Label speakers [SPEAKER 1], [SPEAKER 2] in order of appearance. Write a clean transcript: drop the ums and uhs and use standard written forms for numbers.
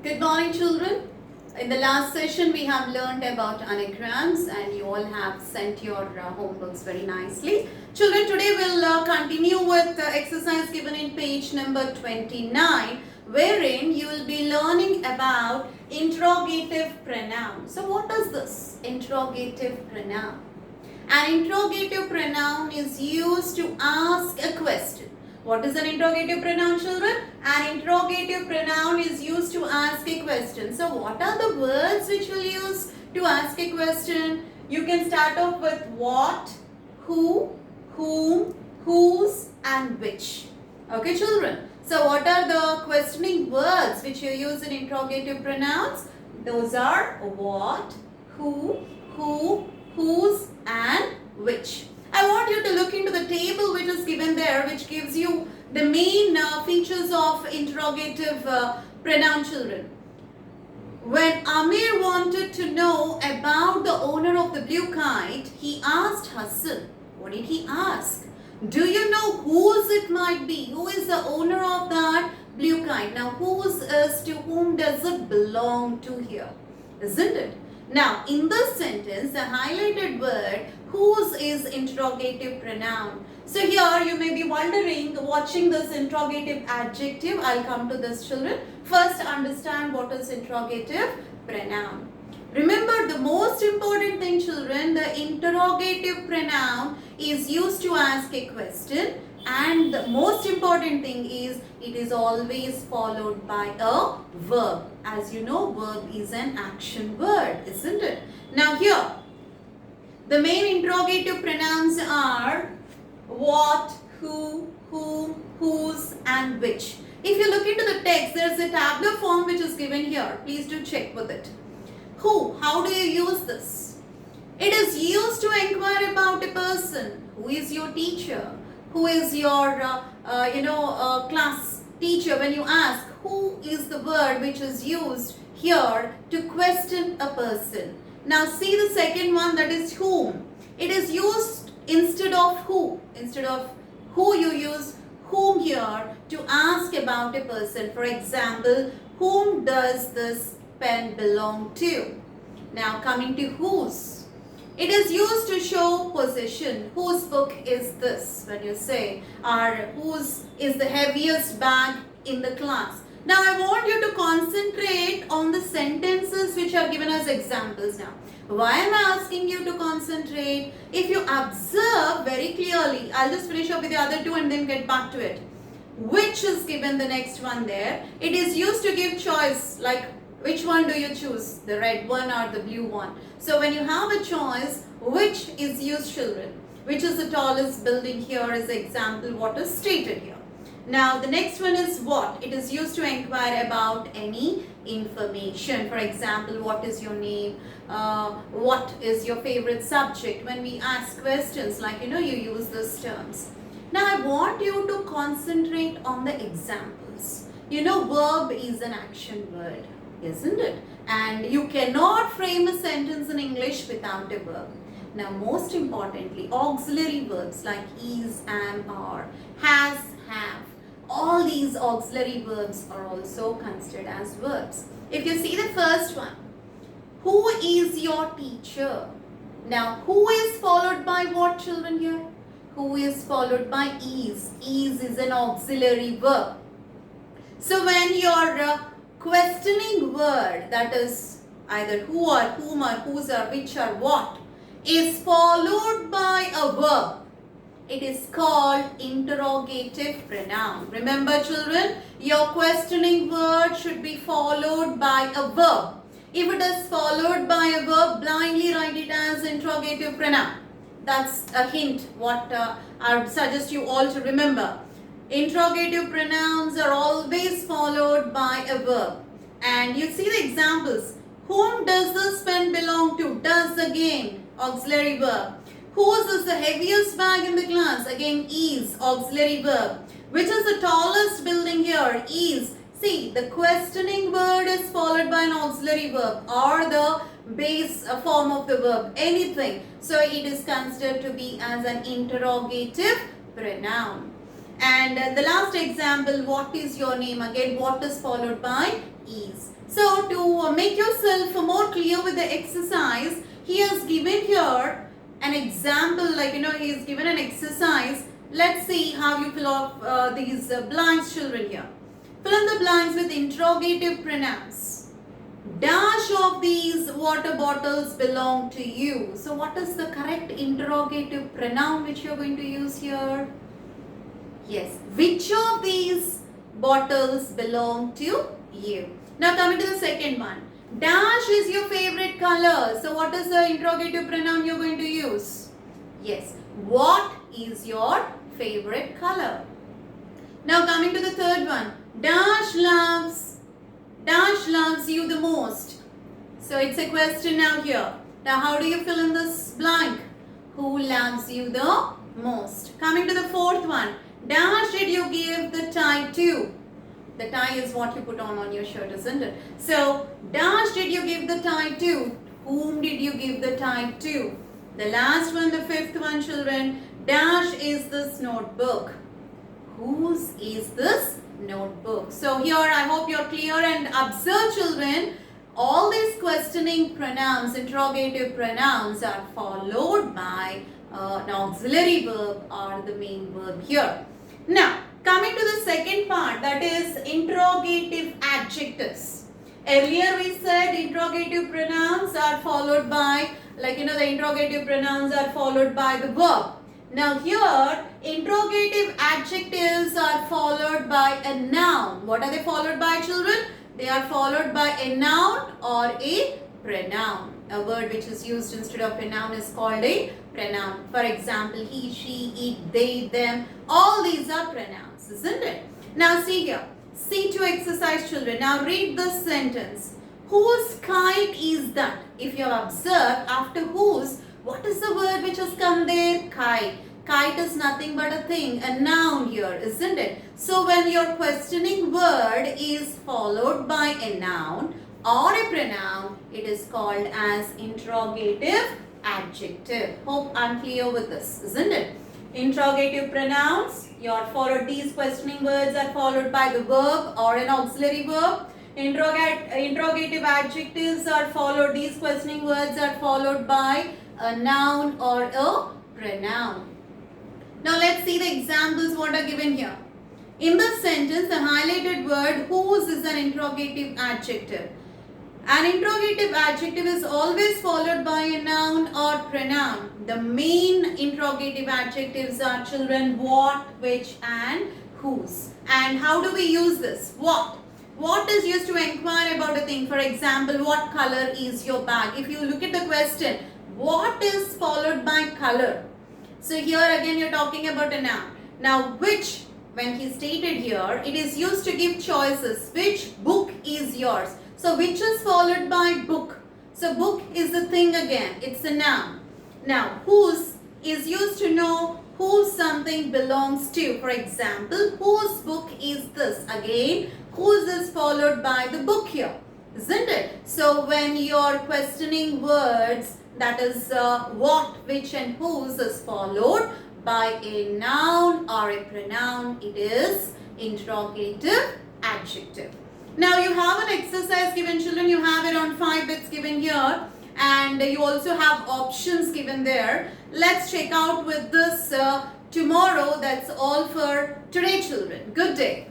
[SPEAKER 1] Good morning, children. In the last session, we have learned about anagrams and you all have sent your homeworks very nicely. Children, today we'll continue with the exercise given in page number 29, wherein you will be learning about interrogative pronoun. So what is this interrogative pronoun? An interrogative pronoun is used to ask a question. What is an interrogative pronoun, children? An interrogative pronoun is used to ask a question. So what are the words which we'll use to ask a question? You can start off with what, who, whom, whose and which. Okay, children. So what are the questioning words which you use in interrogative pronouns? Those are what, who, whose and which. I want you to look into the table which is given there, which gives you the main features of interrogative pronoun, children. When Amir wanted to know about the owner of the blue kite, he asked Hassan. What did he ask? Do you know whose it might be? Who is the owner of that blue kite? Now, whose is to whom does it belong to here? Isn't it? Now, in this sentence, the highlighted word whose is interrogative pronoun. So here you may be wondering, watching this interrogative adjective, I'll come to this, children. First, understand what is interrogative pronoun. Remember, the most important thing, children, the interrogative pronoun is used to ask a question, and the most important thing is it is always followed by a verb. As you know, verb is an action word, isn't it? Now here, the main interrogative pronouns are what, who, whom, whose and which. If you look into the text, there is a tabular form which is given here. Please do check with it. Who? How do you use this? It is used to inquire about a person. Who is your teacher? Who is your class teacher? When you ask, who is the word which is used here to question a person? Now see the second one, that is whom. It is used instead of who. Instead of who, you use whom here to ask about a person. For example, whom does this pen belong to? Now coming to whose. It is used to show possession. Whose book is this? When you say, whose is the heaviest bag in the class? Now I want you to concentrate on the sentences which are given as examples now. Why am I asking you to concentrate? If you observe very clearly, I'll just finish up with the other two and then get back to it. Which is given the next one there. It is used to give choice, like which one do you choose? The red one or the blue one? So when you have a choice, which is used, children? Which is the tallest building here is the example what is stated here. Now the next one is what. It is used to inquire about any information. For example, what is your name? What is your favorite subject? When we ask questions like, you use these terms. Now I want you to concentrate on the examples. Verb is an action word, isn't it? And you cannot frame a sentence in English without a verb. Now most importantly, auxiliary verbs like is, am, are, has, have. All these auxiliary verbs are also considered as verbs. If you see the first one, who is your teacher? Now who is followed by what, children, here? Who is followed by is. Is an auxiliary verb. So when your questioning word, that is either who or whom or whose or which or what, is followed by a verb, it is called interrogative pronoun. Remember, children, your questioning word should be followed by a verb. If it is followed by a verb, blindly write it as interrogative pronoun. That's a hint what I would suggest you all to remember. Interrogative pronouns are always followed by a verb. And you see the examples. Whom does this pen belong to? Does again, auxiliary verb. Whose is the heaviest bag in the class? Again, is, auxiliary verb. Which is the tallest building here? Is. See, the questioning word is followed by an auxiliary verb or the base form of the verb, anything. So it is considered to be as an interrogative pronoun. And the last example, what is your name? Again, what is followed by is. So to make yourself more clear with the exercise, he has given here an example, like he has given an exercise. Let's see how you fill up these blanks, children, here. Fill in the blanks with interrogative pronouns. Dash of these water bottles belong to you. So what is the correct interrogative pronoun which you are going to use here? Yes. Which of these bottles belong to you? Now coming to the second one. Dash is your favorite color. So what is the interrogative pronoun you are going to use? Yes. What is your favorite color? Now coming to the third one. Dash loves you the most. So it's a question now here. Now how do you fill in this blank? Who loves you the most? Coming to the fourth one. Dash did you give the tie to? The tie is what you put on your shirt, isn't it? So dash did you give the tie to? Whom did you give the tie to? The last one, the fifth one, children. Dash is this notebook. Whose is this notebook? So here I hope you're clear, and observe, children, all these questioning pronouns, interrogative pronouns are followed by an auxiliary verb or the main verb here. Now coming to the second part, that is interrogative adjectives. Earlier we said interrogative pronouns are followed by, the interrogative pronouns are followed by the verb. Now here, interrogative adjectives are followed by a noun. What are they followed by, children? They are followed by a noun or a pronoun. A word which is used instead of a noun is called a pronoun. For example, he, she, it, they, them. All these are pronouns, isn't it? Now see here. C2 exercise, children. Now read this sentence. Whose kite is that? If you have observed, after whose, what is the word which has come there? Kite. Kite is nothing but a thing, a noun here, isn't it? So when your questioning word is followed by a noun or a pronoun, it is called as interrogative adjective. Hope I'm clear with this, isn't it? Interrogative pronouns, these questioning words are followed by the verb or an auxiliary verb. Interrogative adjectives are followed, these questioning words are followed by a noun or a pronoun. Now let's see the examples what are given here. In this sentence, the highlighted word whose is an interrogative adjective. An interrogative adjective is always followed by a noun or pronoun. The main interrogative adjectives are, children, what, which, and whose. And how do we use this? What? What is used to inquire about a thing. For example, what color is your bag? If you look at the question, what is followed by color? So here again you're talking about a noun. Now which, when he stated here, it is used to give choices. Which book is yours? So which is followed by book. So book is the thing again. It's a noun. Now whose is used to know who something belongs to. For example, whose book is this? Again, whose is followed by the book here, isn't it? So when you're questioning words, that is what, which, and whose is followed by a noun or a pronoun, it is interrogative adjective. Now you have an exercise given, children. You have around 5 bits given here, and you also have options given there. Let's check out with this tomorrow. That's all for today, children. Good day.